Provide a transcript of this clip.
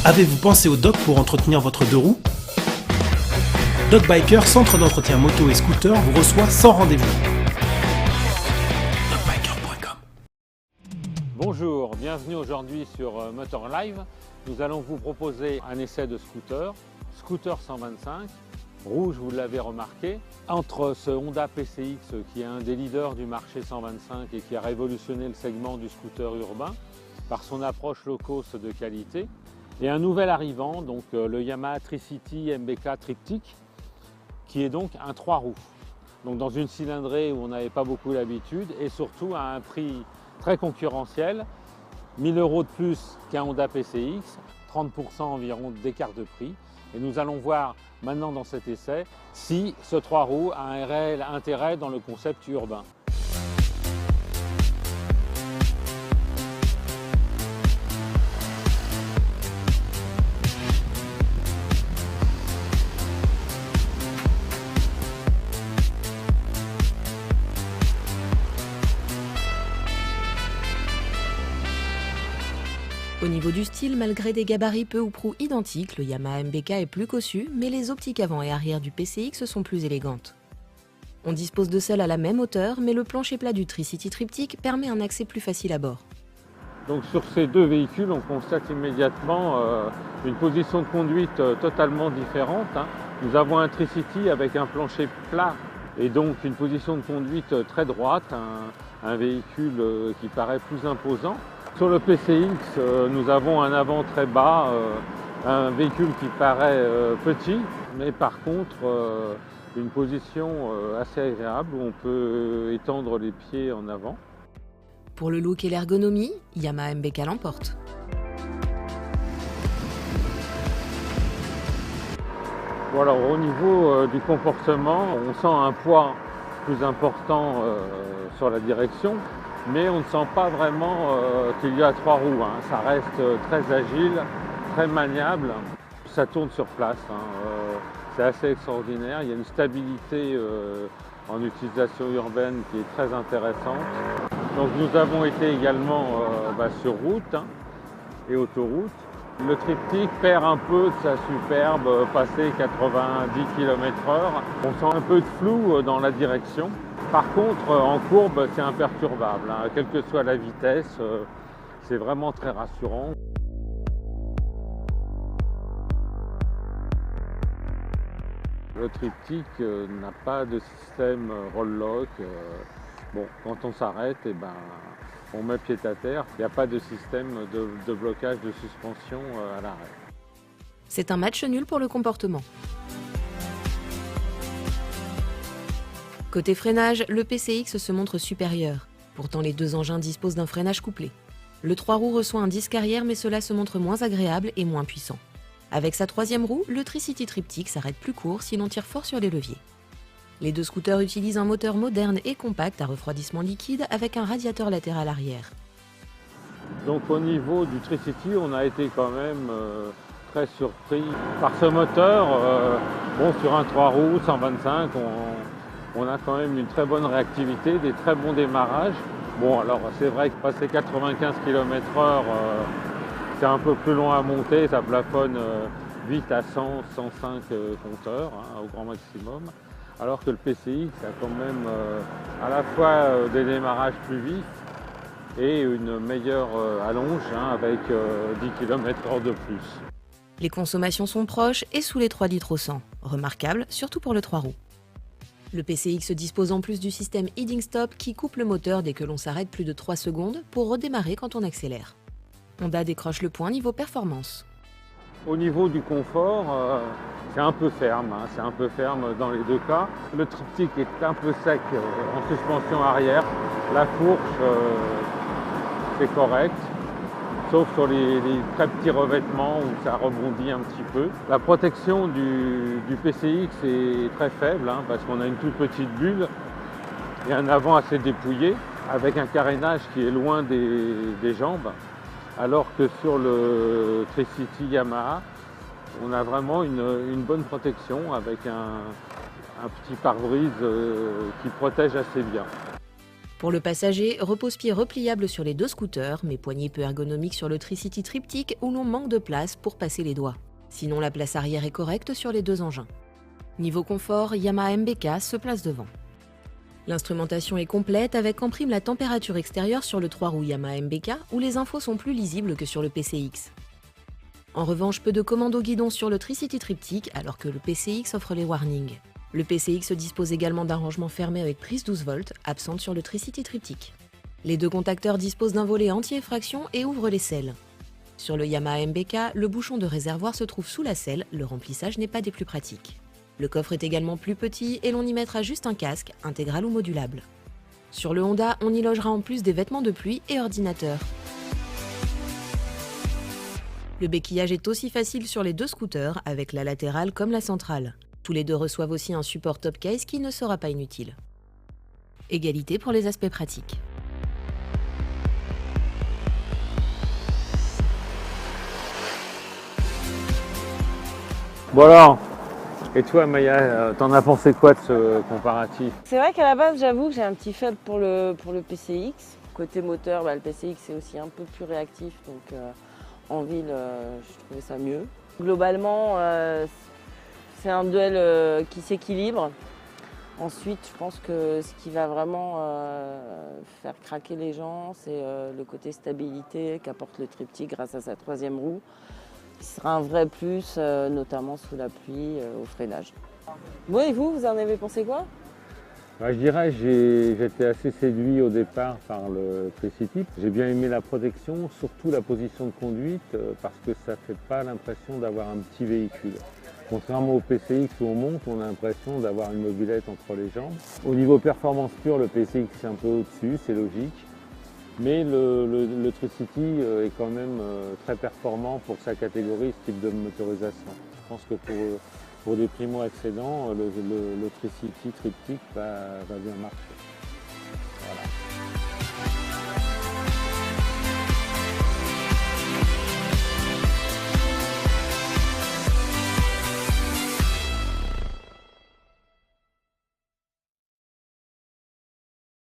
Avez-vous pensé au dock pour entretenir votre deux roues? Dock Biker, centre d'entretien moto et scooter, vous reçoit sans rendez-vous. dockbiker.com. Bonjour, bienvenue aujourd'hui sur Motor Live. Nous allons vous proposer un essai de scooter, Scooter 125, rouge, vous l'avez remarqué. Entre ce Honda PCX qui est un des leaders du marché 125 et qui a révolutionné le segment du scooter urbain par son approche low cost de qualité, et un nouvel arrivant, donc le Yamaha Tricity MBK Triptyque, qui est donc un 3 roues. Donc dans une cylindrée où on n'avait pas beaucoup l'habitude et surtout à un prix très concurrentiel, 1000 € de plus qu'un Honda PCX, 30% environ d'écart de prix. Et nous allons voir maintenant dans cet essai si ce 3 roues a un réel intérêt dans le concept urbain. Au niveau du style, malgré des gabarits peu ou prou identiques, le Yamaha MBK est plus cossu, mais les optiques avant et arrière du PCX sont plus élégantes. On dispose de selles à la même hauteur, mais le plancher plat du Tricity Triptyque permet un accès plus facile à bord. Donc sur ces deux véhicules, on constate immédiatement une position de conduite totalement différente. Nous avons un Tricity avec un plancher plat et donc une position de conduite très droite, un véhicule qui paraît plus imposant. Sur le PCX, nous avons un avant très bas, un véhicule qui paraît petit, mais par contre une position assez agréable où on peut étendre les pieds en avant. Pour le look et l'ergonomie, Yamaha MBK l'emporte. Bon, alors, au niveau du comportement, on sent un poids plus important sur la direction, mais on ne sent pas vraiment qu'il y a 3 roues. Ça reste très agile, très maniable. Ça tourne sur place. C'est assez extraordinaire. Il y a une stabilité en utilisation urbaine qui est très intéressante. Donc nous avons été également sur route et autoroute. Le triptyque perd un peu de sa superbe, passé 90 km/h. On sent un peu de flou dans la direction. Par contre, en courbe, c'est imperturbable. Quelle que soit la vitesse, c'est vraiment très rassurant. Le triptyque n'a pas de système roll-lock. Bon, quand on s'arrête, on met pied à terre. Il n'y a pas de système de blocage de suspension à l'arrêt. C'est un match nul pour le comportement. Côté freinage, le PCX se montre supérieur. Pourtant, les deux engins disposent d'un freinage couplé. Le 3 roues reçoit un disque arrière, mais cela se montre moins agréable et moins puissant. Avec sa troisième roue, le Tricity Triptyque s'arrête plus court si l'on tire fort sur les leviers. Les deux scooters utilisent un moteur moderne et compact à refroidissement liquide avec un radiateur latéral arrière. Donc au niveau du Tricity, on a été quand même très surpris par ce moteur. Sur un 3 roues 125, on a quand même une très bonne réactivité, des très bons démarrages. Alors c'est vrai que passer 95 km/h, c'est un peu plus long à monter, ça plafonne vite à 100, 105 compteurs au grand maximum. Alors que le PCX a quand même à la fois des démarrages plus vifs et une meilleure allonge avec 10 km/h de plus. Les consommations sont proches et sous les 3 litres au 100. Remarquable, surtout pour le 3 roues. Le PCX dispose en plus du système Heading Stop qui coupe le moteur dès que l'on s'arrête plus de 3 secondes pour redémarrer quand on accélère. Honda décroche le point niveau performance. Au niveau du confort, c'est un peu ferme, c'est un peu ferme dans les deux cas. Le triptyque est un peu sec en suspension arrière. La fourche, c'est correct, sauf sur les très petits revêtements où ça rebondit un petit peu. La protection du PCX est très faible parce qu'on a une toute petite bulle et un avant assez dépouillé avec un carénage qui est loin des jambes. Alors que sur le Tricity Yamaha, on a vraiment une bonne protection avec un petit pare-brise qui protège assez bien. Pour le passager, repose-pied repliable sur les deux scooters, mais poignée peu ergonomique sur le Tricity Triptyque où l'on manque de place pour passer les doigts. Sinon, la place arrière est correcte sur les deux engins. Niveau confort, Yamaha MBK se place devant. L'instrumentation est complète avec en prime la température extérieure sur le 3 roues Yamaha MBK où les infos sont plus lisibles que sur le PCX. En revanche, peu de commandes au guidon sur le Tricity Triptyque alors que le PCX offre les warnings. Le PCX dispose également d'un rangement fermé avec prise 12 volts, absente sur le Tricity Triptyque. Les deux contacteurs disposent d'un volet anti-effraction et ouvrent les selles. Sur le Yamaha MBK, le bouchon de réservoir se trouve sous la selle, le remplissage n'est pas des plus pratiques. Le coffre est également plus petit et l'on y mettra juste un casque, intégral ou modulable. Sur le Honda, on y logera en plus des vêtements de pluie et ordinateur. Le béquillage est aussi facile sur les deux scooters, avec la latérale comme la centrale. Tous les deux reçoivent aussi un support top case qui ne sera pas inutile. Égalité pour les aspects pratiques. Bon alors, et toi Maya, t'en as pensé quoi de ce comparatif? C'est vrai qu'à la base, j'avoue que j'ai un petit faible pour le PCX. Côté moteur, le PCX est aussi un peu plus réactif, donc en ville, je trouvais ça mieux. Globalement, c'est un duel qui s'équilibre. Ensuite, je pense que ce qui va vraiment faire craquer les gens, c'est le côté stabilité qu'apporte le triptyque grâce à sa troisième roue. Qui sera un vrai plus, notamment sous la pluie, au freinage. Bon, et vous en avez pensé quoi? Je dirais que j'étais assez séduit au départ par le Tricity. J'ai bien aimé la protection, surtout la position de conduite, parce que ça ne fait pas l'impression d'avoir un petit véhicule. Contrairement au PCX où on monte, on a l'impression d'avoir une mobilette entre les jambes. Au niveau performance pure, le PCX est un peu au-dessus, c'est logique. Mais le Tricity est quand même très performant pour sa catégorie, ce type de motorisation. Je pense que pour des primo-accédants, le Tricity Triptyque va bien marcher. Voilà.